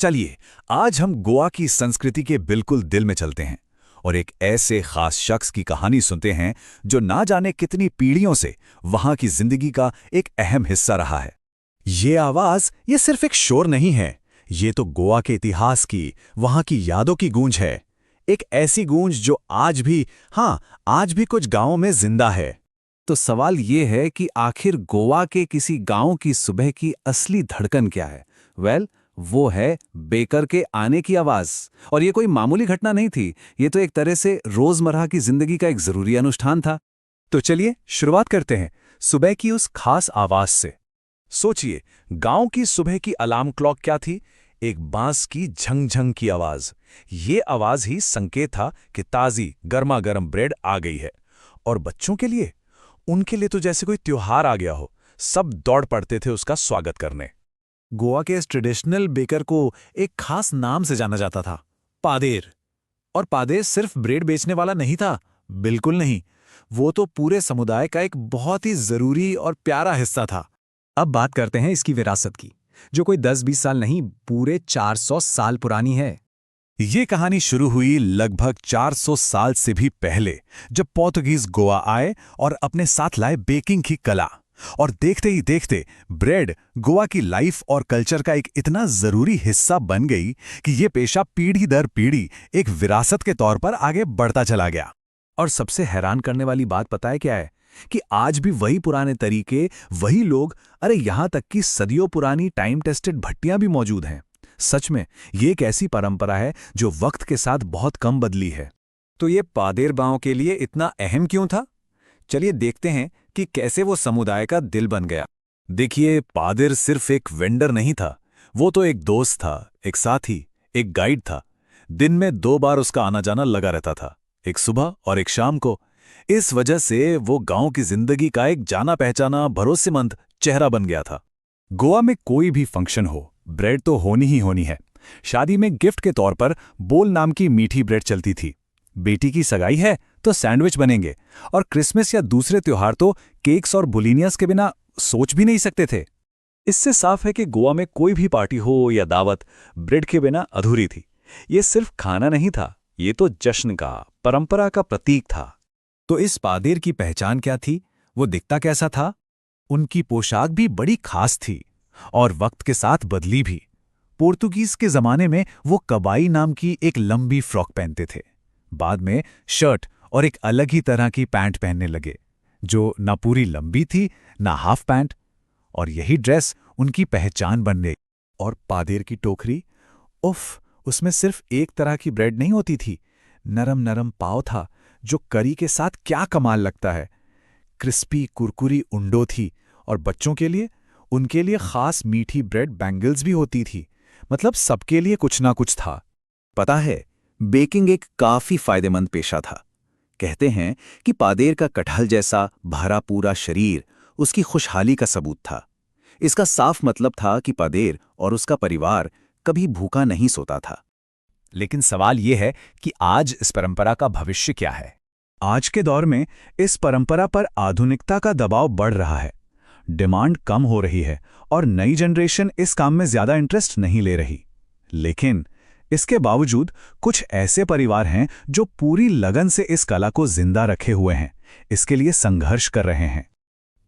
चलिए, आज हम गोवा की संस्कृति के बिल्कुल दिल में चलते हैं और एक ऐसे खास शख्स की कहानी सुनते हैं जो ना जाने कितनी पीढ़ियों से वहां की जिंदगी का एक अहम हिस्सा रहा है। ये आवाज ये सिर्फ एक शोर नहीं है, ये तो गोवा के इतिहास की, वहां की यादों की गूंज है। एक ऐसी गूंज जो आज भी, आज भी कुछ गांवों में जिंदा है। तो सवाल ये है कि आखिर गोवा के किसी गांव की सुबह की असली धड़कन क्या है? वो है बेकर के आने की आवाज। और ये कोई मामूली घटना नहीं थी, ये तो एक तरह से रोजमर्रा की जिंदगी का एक जरूरी अनुष्ठान था। तो चलिए शुरुआत करते हैं सुबह की उस खास आवाज से। सोचिए, गांव की सुबह की अलार्म क्लॉक क्या थी? एक बांस की झंग-झंग की आवाज। ये आवाज ही संकेत था कि ताजी गर्मा गर्म ब्रेड आ गई है। और बच्चों के लिए, उनके लिए तो जैसे कोई त्योहार आ गया हो। सब दौड़ पड़ते थे उसका स्वागत करने। गोवा के इस ट्रेडिशनल बेकर को एक खास नाम से जाना जाता था, पादेर। और पादेर सिर्फ ब्रेड बेचने वाला नहीं था, बिल्कुल नहीं। वो तो पूरे समुदाय का एक बहुत ही जरूरी और प्यारा हिस्सा था। अब बात करते हैं इसकी विरासत की, जो कोई 10-20 साल नहीं, पूरे 400 साल पुरानी है। ये कहानी शुरू हुई लगभग 400 साल से भी पहले, जब पोर्तुगीज गोवा आए और अपने साथ लाए बेकिंग की कला। और देखते ही देखते ब्रेड गोवा की लाइफ और कल्चर का एक इतना जरूरी हिस्सा बन गई कि ये पेशा पीढ़ी दर पीढ़ी एक विरासत के तौर पर आगे बढ़ता चला गया। और सबसे हैरान करने वाली बात पता है क्या है? कि आज भी वही पुराने तरीके, वही लोग, अरे यहां तक कि सदियों पुरानी टाइम टेस्टेड भट्टियां भी मौजूद हैं। सच में ये एक ऐसी परंपरा है जो वक्त के साथ बहुत कम बदली है। तो ये पादेर गांव के लिए इतना अहम क्यों था? चलिए देखते हैं कि कैसे वो समुदाय का दिल बन गया। देखिए, पादेर सिर्फ एक वेंडर नहीं था, वो तो एक दोस्त था, एक साथी, एक गाइड था। दिन में 2 बार उसका आना जाना लगा रहता था, एक सुबह और एक शाम को। इस वजह से वो गांव की जिंदगी का एक जाना पहचाना भरोसेमंद चेहरा बन गया था। गोवा में कोई भी फंक्शन हो, ब्रेड तो होनी ही होनी है। शादी में गिफ्ट के तौर पर बोल नाम की मीठी ब्रेड चलती थी। बेटी की सगाई है तो सैंडविच बनेंगे। और क्रिसमस या दूसरे त्योहार तो केक्स और बुलीनियस के बिना सोच भी नहीं सकते थे। इससे साफ है कि गोवा में कोई भी पार्टी हो या दावत ब्रेड के बिना अधूरी थी। ये सिर्फ खाना नहीं था, ये तो जश्न का, परंपरा का प्रतीक था। तो इस पादेर की पहचान क्या थी? वो दिखता कैसा था? उनकी पोशाक भी बड़ी खास थी और वक्त के साथ बदली भी। पोर्तुगीज के जमाने में वो कबाई नाम की एक लंबी फ्रॉक पहनते थे। बाद में शर्ट और एक अलग ही तरह की पैंट पहनने लगे, जो ना पूरी लंबी थी ना हाफ पैंट। और यही ड्रेस उनकी पहचान बन गई। और पादेर की टोकरी, उफ, उसमें सिर्फ एक तरह की ब्रेड नहीं होती थी, नरम नरम पाव था जो करी के साथ क्या कमाल लगता है। क्रिस्पी कुरकुरी उंडो थी। और बच्चों के लिए, उनके लिए खास मीठी ब्रेड बैंगल्स भी होती थी। मतलब सबके लिए कुछ ना कुछ था। पता है, बेकिंग एक काफी फायदेमंद पेशा था। कहते हैं कि पादेर का कटहल जैसा भरा पूरा शरीर उसकी खुशहाली का सबूत था। इसका साफ मतलब था कि पादेर और उसका परिवार कभी भूखा नहीं सोता था। लेकिन सवाल ये है कि आज इस परंपरा का भविष्य क्या है? आज के दौर में इस परंपरा पर आधुनिकता का दबाव बढ़ रहा है। डिमांड कम हो रही है और नई जनरेशन इस काम में ज्यादा इंटरेस्ट नहीं ले रही। लेकिन इसके बावजूद कुछ ऐसे परिवार हैं जो पूरी लगन से इस कला को जिंदा रखे हुए हैं, इसके लिए संघर्ष कर रहे हैं।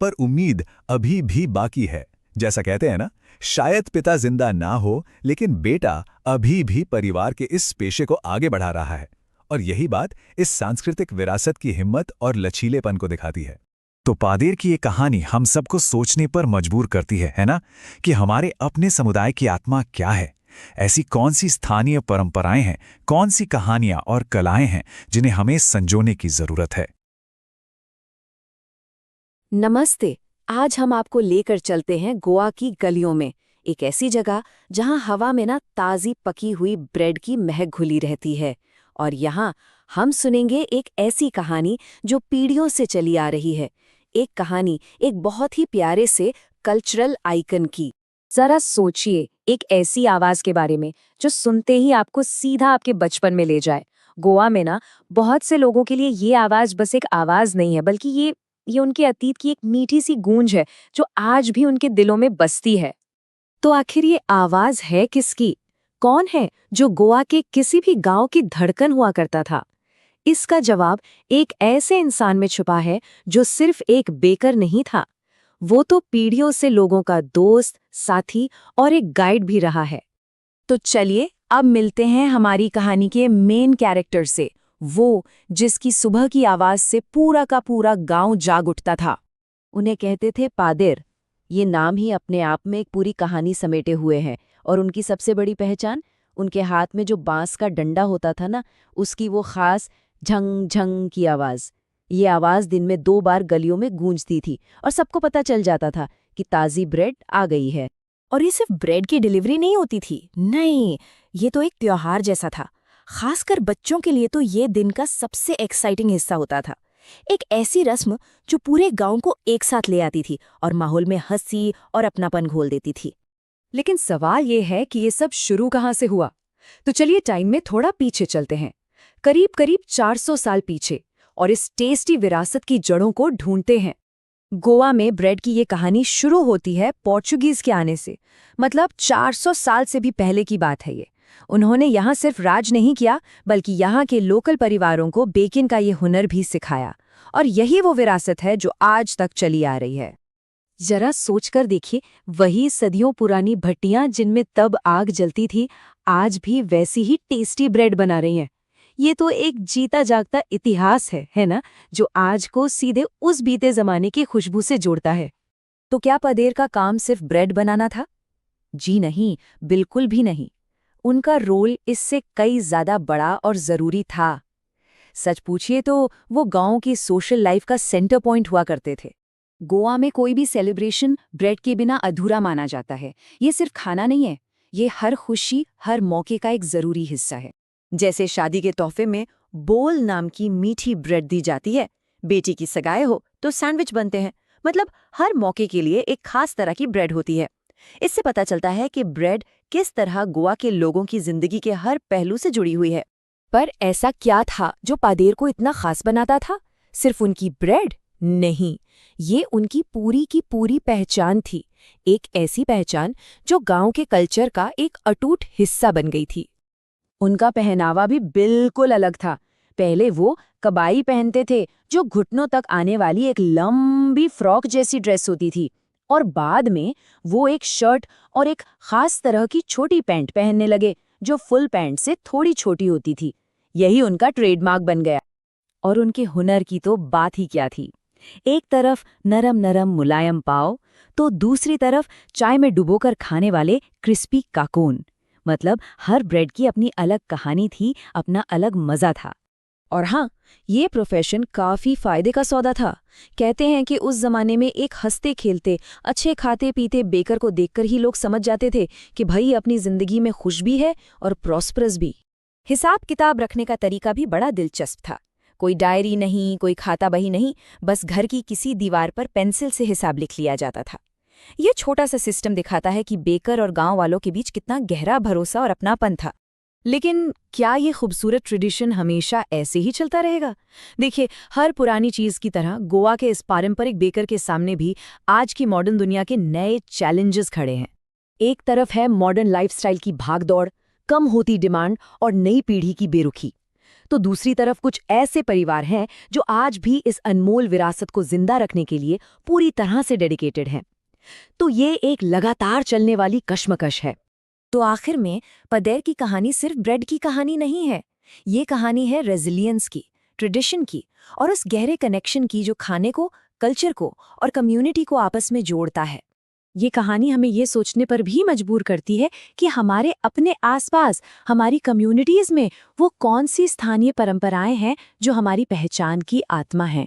पर उम्मीद अभी भी बाकी है। जैसा कहते हैं ना, शायद पिता जिंदा ना हो, लेकिन बेटा अभी भी परिवार के इस पेशे को आगे बढ़ा रहा है। और यही बात इस सांस्कृतिक विरासत की हिम्मत और लचीलेपन को दिखाती है। तो पादेर की ये कहानी हम सबको सोचने पर मजबूर करती है ना, कि हमारे अपने समुदाय की आत्मा क्या है। ऐसी कौन सी स्थानीय परंपराएं हैं, कौन सी कहानियां और कलाएं हैं जिन्हें हमें संजोने की जरूरत है। नमस्ते। आज हम आपको लेकर चलते हैं गोवा की गलियों में, एक ऐसी जगह जहां हवा में ताज़ी पकी हुई ब्रेड की महक घुली रहती है। और यहाँ हम सुनेंगे एक ऐसी कहानी जो पीढ़ियों से चली आ रही है। एक कहानी एक बहुत ही प्यारे से कल्चरल आइकन की। जरा सोचिए, एक ऐसी आवाज के बारे में जो सुनते ही आपको सीधा आपके बचपन में ले जाए। गोवा में बहुत से लोगों के लिए ये आवाज बस एक आवाज नहीं है, बल्कि ये उनके अतीत की एक मीठी सी गूंज है जो आज भी उनके दिलों में बसती है। तो आखिर ये आवाज है किसकी? कौन है जो गोवा के किसी भी गांव की धड़कन हुआ करता था? इसका जवाब एक ऐसे इंसान में छुपा है जो सिर्फ एक बेकर नहीं था, वो तो पीढ़ियों से लोगों का दोस्त, साथी और एक गाइड भी रहा है। तो चलिए अब मिलते हैं हमारी कहानी के मेन कैरेक्टर से, वो जिसकी सुबह की आवाज से पूरा का पूरा गांव जाग उठता था। उन्हें कहते थे पादेर। ये नाम ही अपने आप में एक पूरी कहानी समेटे हुए हैं। और उनकी सबसे बड़ी पहचान, उनके हाथ में जो बांस का डंडा होता था ना, उसकी वो खास झंग झंग की आवाज़। ये आवाज़ दिन में 2 बार गलियों में गूंजती थी और सबको पता चल जाता था कि ताज़ी ब्रेड आ गई है। और ये सिर्फ ब्रेड की डिलीवरी नहीं होती थी, नहीं, ये तो एक त्योहार जैसा था। खासकर बच्चों के लिए तो ये दिन का सबसे एक्साइटिंग हिस्सा होता था। एक ऐसी रस्म जो पूरे गांव को एक साथ ले आती थी और माहौल में हंसी और अपनापन घोल देती थी। लेकिन सवाल ये है कि ये सब शुरू कहाँ से हुआ? तो चलिए टाइम में थोड़ा पीछे चलते हैं, करीब करीब 400 साल पीछे, और इस टेस्टी विरासत की जड़ों को ढूंढते हैं। गोवा में ब्रेड की ये कहानी शुरू होती है पोर्चुगीज के आने से, मतलब 400 साल से भी पहले की बात है ये। उन्होंने यहाँ सिर्फ राज नहीं किया, बल्कि यहाँ के लोकल परिवारों को बेकिंग का ये हुनर भी सिखाया, और यही वो विरासत है जो आज तक चली आ रही है। जरा सोचकर देखिए, वही सदियों पुरानी भट्टियां जिनमें तब आग जलती थी, आज भी वैसी ही टेस्टी ब्रेड बना रही हैं। ये तो एक जीता जागता इतिहास है ना, जो आज को सीधे उस बीते जमाने की खुशबू से जोड़ता है। तो क्या पादेर का काम सिर्फ ब्रेड बनाना था? जी नहीं, बिल्कुल भी नहीं। उनका रोल इससे कई ज्यादा बड़ा और जरूरी था। सच पूछिए तो वो गांव की सोशल लाइफ का सेंटर पॉइंट हुआ करते थे। गोवा में कोई भी सेलिब्रेशन ब्रेड के बिना अधूरा माना जाता है। ये सिर्फ खाना नहीं है, ये हर खुशी, हर मौके का एक जरूरी हिस्सा है। जैसे शादी के तोहफे में बोल नाम की मीठी ब्रेड दी जाती है, बेटी की सगाई हो तो सैंडविच बनते हैं। मतलब हर मौके के लिए एक खास तरह की ब्रेड होती है। इससे पता चलता है कि ब्रेड किस तरह गोवा के लोगों की जिंदगी के हर पहलू से जुड़ी हुई है। पर ऐसा क्या था जो पादेर को इतना खास बनाता था? सिर्फ उनकी ब्रेड? नहीं, ये उनकी पूरी की पूरी पहचान थी। एक ऐसी पहचान जो गांव के कल्चर का एक अटूट हिस्सा बन गई थी। उनका पहनावा भी बिल्कुल अलग था। पहले वो कबाई पहनते थे, जो घुटनों तक आने वाली एक लंबी फ्रॉक जैसी ड्रेस होती थी, और बाद में वो एक शर्ट और एक खास तरह की छोटी पैंट पहनने लगे, जो फुल पैंट से थोड़ी छोटी होती थी। यही उनका ट्रेडमार्क बन गया। और उनके हुनर की तो बात ही क्या थी। एक तरफ नरम नरम मुलायम पाव, तो दूसरी तरफ चाय में डुबोकर खाने वाले क्रिस्पी काकोन। मतलब हर ब्रेड की अपनी अलग कहानी थी, अपना अलग मजा था। और हाँ, ये प्रोफेशन काफी फायदे का सौदा था। कहते हैं कि उस जमाने में एक हंसते खेलते, अच्छे खाते पीते बेकर को देखकर ही लोग समझ जाते थे कि भाई अपनी जिंदगी में खुश भी है और प्रॉस्परस भी। हिसाब किताब रखने का तरीका भी बड़ा दिलचस्प था। कोई डायरी नहीं, कोई खाता बही नहीं, बस घर की किसी दीवार पर पेंसिल से हिसाब लिख लिया जाता था। ये छोटा सा सिस्टम दिखाता है कि बेकर और गांव वालों के बीच कितना गहरा भरोसा और अपनापन था। लेकिन क्या ये खूबसूरत ट्रेडिशन हमेशा ऐसे ही चलता रहेगा? देखिए, हर पुरानी चीज की तरह गोवा के इस पारंपरिक बेकर के सामने भी आज की मॉडर्न दुनिया के नए चैलेंजेस खड़े हैं। एक तरफ है मॉडर्न लाइफस्टाइल की भागदौड़, कम होती डिमांड और नई पीढ़ी की बेरुखी, तो दूसरी तरफ कुछ ऐसे परिवार हैं जो आज भी इस अनमोल विरासत को जिंदा रखने के लिए पूरी तरह से डेडिकेटेड हैं। तो ये एक लगातार चलने वाली कश्मकश है। तो आखिर में पादेर की कहानी सिर्फ ब्रेड की कहानी नहीं है। ये कहानी है रेजिलियंस की, ट्रेडिशन की, और उस गहरे कनेक्शन की जो खाने को, कल्चर को और कम्युनिटी को आपस में जोड़ता है। ये कहानी हमें ये सोचने पर भी मजबूर करती है कि हमारे अपने आसपास, हमारी कम्युनिटीज में वो कौन सी स्थानीय परंपराएं हैं जो हमारी पहचान की आत्मा हैं।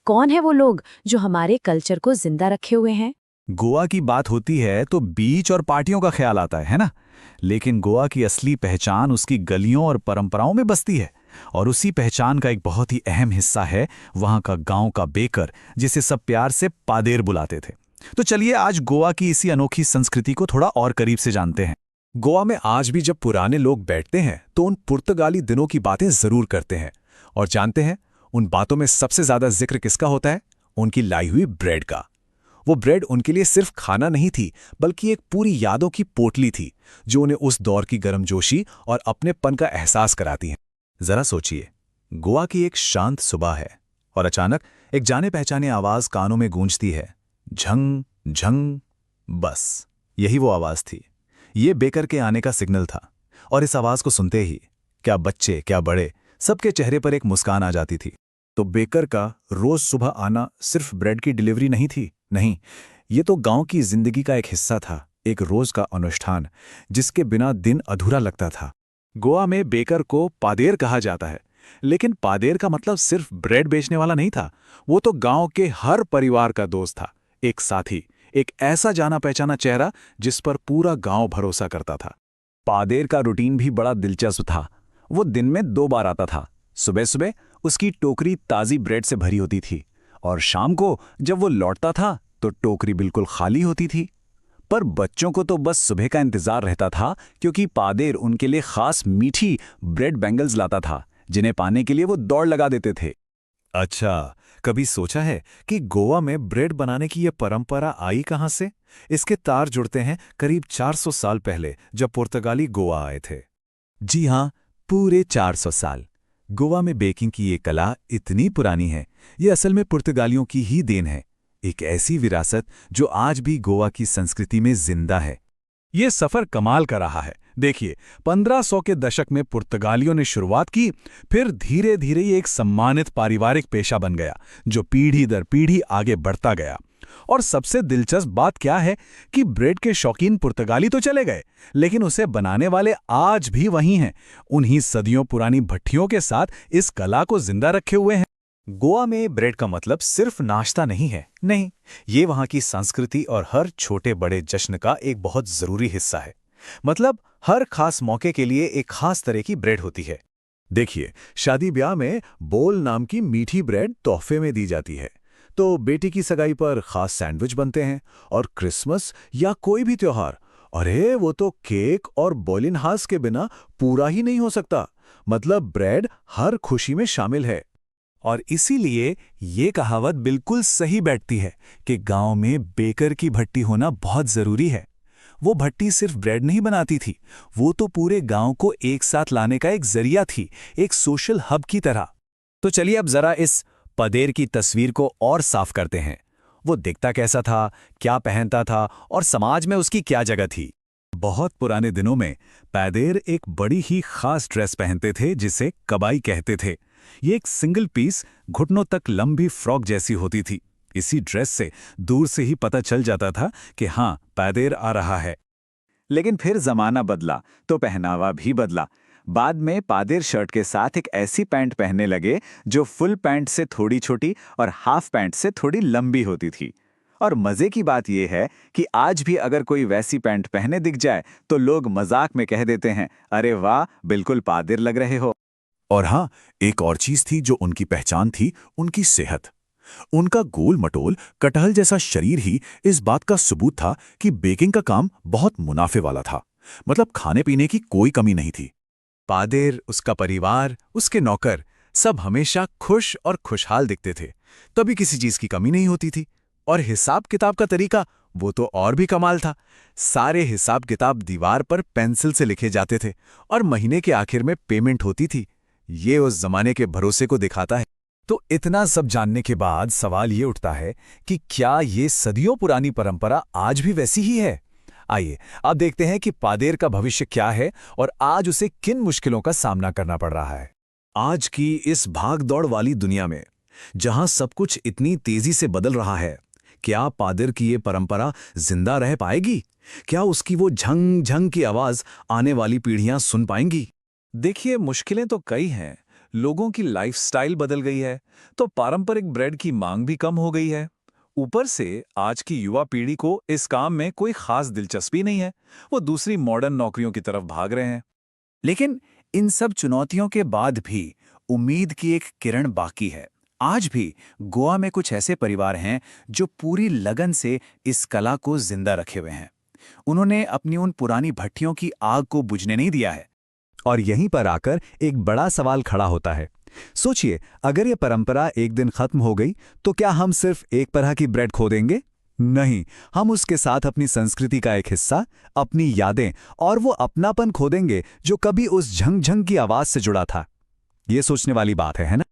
कौन है वो लोग जो हमारे कल्चर को जिंदा रखे हुए हैं। गोवा की बात होती है तो बीच और पार्टियों का ख्याल आता है ना? लेकिन गोवा की असली पहचान उसकी गलियों और परंपराओं में बसती है, और उसी पहचान का एक बहुत ही अहम हिस्सा है वहाँ का गांव का बेकर, जिसे सब प्यार से पादेर बुलाते थे। तो चलिए आज गोवा की इसी अनोखी संस्कृति को थोड़ा और करीब से जानते हैं। गोवा में आज भी जब पुराने लोग बैठते हैं तो उन पुर्तगाली दिनों की बातें जरूर करते हैं, और जानते हैं उन बातों में सबसे ज्यादा जिक्र किसका होता है? उनकी लाई हुई ब्रेड का। वो ब्रेड उनके लिए सिर्फ खाना नहीं थी, बल्कि एक पूरी यादों की पोटली थी जो उन्हें उस दौर की गर्मजोशी और अपनेपन का एहसास कराती है। जरा सोचिए, गोवा की एक शांत सुबह है और अचानक एक जाने पहचाने आवाज कानों में गूंजती है, झंग झंग। बस यही वो आवाज थी। ये बेकर के आने का सिग्नल था और इस आवाज को सुनते ही क्या बच्चे क्या बड़े, सबके चेहरे पर एक मुस्कान आ जाती थी। तो बेकर का रोज सुबह आना सिर्फ ब्रेड की डिलीवरी नहीं थी, नहीं, ये तो गांव की जिंदगी का एक हिस्सा था, एक रोज का अनुष्ठान जिसके बिना दिन अधूरा लगता था। गोवा में बेकर को पादेर कहा जाता है, लेकिन पादेर का मतलब सिर्फ ब्रेड बेचने वाला नहीं था। वो तो गांव के हर परिवार का दोस्त था, एक साथी, एक ऐसा जाना पहचाना चेहरा जिस पर पूरा गांव भरोसा करता था। पादेर का रूटीन भी बड़ा दिलचस्प था। वो दिन में 2 बार आता था। सुबह सुबह उसकी टोकरी ताज़ी ब्रेड से भरी होती थी और शाम को जब वो लौटता था तो टोकरी बिल्कुल खाली होती थी। पर बच्चों को तो बस सुबह का इंतजार रहता था, क्योंकि पादेर उनके लिए खास मीठी ब्रेड बैंगल्स लाता था जिन्हें पाने के लिए वो दौड़ लगा देते थे। अच्छा, कभी सोचा है कि गोवा में ब्रेड बनाने की ये परंपरा आई कहां से? इसके तार जुड़ते हैं करीब 400 साल पहले, जब पुर्तगाली गोवा आए थे। जी हां, पूरे 400 साल। गोवा में बेकिंग की ये कला इतनी पुरानी है, ये असल में पुर्तगालियों की ही देन है, एक ऐसी विरासत जो आज भी गोवा की संस्कृति में जिंदा है। ये सफर कमाल का रहा है। देखिए, 1500 के दशक में पुर्तगालियों ने शुरुआत की, फिर धीरे धीरे ये एक सम्मानित पारिवारिक पेशा बन गया जो पीढ़ी दर पीढ़ी आगे बढ़ता गया। और सबसे दिलचस्प बात क्या है कि ब्रेड के शौकीन पुर्तगाली तो चले गए, लेकिन उसे बनाने वाले आज भी वही हैं, उन्हीं सदियों पुरानी भट्ठियों के साथ इस कला को जिंदा रखे हुए हैं। गोवा में ब्रेड का मतलब सिर्फ नाश्ता नहीं है, नहीं, ये वहाँ की संस्कृति और हर छोटे बड़े जश्न का एक बहुत जरूरी हिस्सा है। मतलब हर खास मौके के लिए एक खास तरह की ब्रेड होती है। देखिए, शादी ब्याह में बोल नाम की मीठी ब्रेड तोहफे में दी जाती है, तो बेटी की सगाई पर खास सैंडविच बनते हैं, और क्रिसमस या कोई भी त्योहार, अरे वो तो केक और बोलिनहास के बिना पूरा ही नहीं हो सकता। मतलब ब्रेड हर खुशी में शामिल है। और इसीलिए ये कहावत बिल्कुल सही बैठती है कि गांव में बेकर की भट्टी होना बहुत जरूरी है। वो भट्टी सिर्फ ब्रेड नहीं बनाती थी, वो तो पूरे गांव को एक साथ लाने का एक जरिया थी, एक सोशल हब की तरह। तो चलिए अब जरा इस पादेर की तस्वीर को और साफ करते हैं। वो दिखता कैसा था, क्या पहनता था और समाज में उसकी क्या जगह थी? बहुत पुराने दिनों में पादेर एक बड़ी ही खास ड्रेस पहनते थे जिसे कबाई कहते थे। ये एक सिंगल पीस, घुटनों तक लंबी फ्रॉक जैसी होती थी। इसी ड्रेस से दूर से ही पता चल जाता था कि हाँ, पादेर आ रहा है। लेकिन फिर जमाना बदला तो पहनावा भी बदला। बाद में पादेर शर्ट के साथ एक ऐसी पैंट पहनने लगे जो फुल पैंट से थोड़ी छोटी और हाफ पैंट से थोड़ी लंबी होती थी। और मजे की बात यह है कि आज भी अगर कोई वैसी पैंट पहने दिख जाए तो लोग मजाक में कह देते हैं, अरे वाह, बिल्कुल पादेर लग रहे हो। और हाँ, एक और चीज थी जो उनकी पहचान थी, उनकी सेहत। उनका गोल मटोल कटहल जैसा शरीर ही इस बात का सबूत था कि बेकिंग का काम बहुत मुनाफे वाला था। मतलब खाने पीने की कोई कमी नहीं थी। पादेर, उसका परिवार, उसके नौकर सब हमेशा खुश और खुशहाल दिखते थे। कभी किसी चीज की कमी नहीं होती थी। और हिसाब किताब का तरीका वो तो और भी कमाल था। सारे हिसाब किताब दीवार पर पेंसिल से लिखे जाते थे और महीने के आखिर में पेमेंट होती थी। ये उस जमाने के भरोसे को दिखाता है। तो इतना सब जानने के बाद सवाल ये उठता है कि क्या ये सदियों पुरानी परंपरा आज भी वैसी ही है? आइए अब देखते हैं कि पादेर का भविष्य क्या है और आज उसे किन मुश्किलों का सामना करना पड़ रहा है। आज की इस भाग-दौड़ वाली दुनिया में, जहां सब कुछ इतनी तेजी से बदल रहा है, क्या पादेर की ये परंपरा जिंदा रह पाएगी? क्या उसकी वो झंग झंग की आवाज आने वाली पीढ़ियां सुन पाएंगी? देखिए, मुश्किलें तो कई हैं। लोगों की लाइफस्टाइल बदल गई है, तो पारंपरिक ब्रेड की मांग भी कम हो गई है। ऊपर से आज की युवा पीढ़ी को इस काम में कोई खास दिलचस्पी नहीं है। वो दूसरी मॉडर्न नौकरियों की तरफ भाग रहे हैं। लेकिन इन सब चुनौतियों के बाद भी उम्मीद की एक किरण बाकी है। आज भी गोवा में कुछ ऐसे परिवार हैं जो पूरी लगन से इस कला को जिंदा रखे हुए हैं। उन्होंने अपनी उन पुरानी भट्टियों की आग को बुझने नहीं दिया है। और यहीं पर आकर एक बड़ा सवाल खड़ा होता है। सोचिए, अगर ये परंपरा एक दिन खत्म हो गई तो क्या हम सिर्फ एक तरह की ब्रेड खो देंगे? नहीं, हम उसके साथ अपनी संस्कृति का एक हिस्सा, अपनी यादें और वो अपनापन खो देंगे जो कभी उस झंग-झंग की आवाज से जुड़ा था। ये सोचने वाली बात है ना?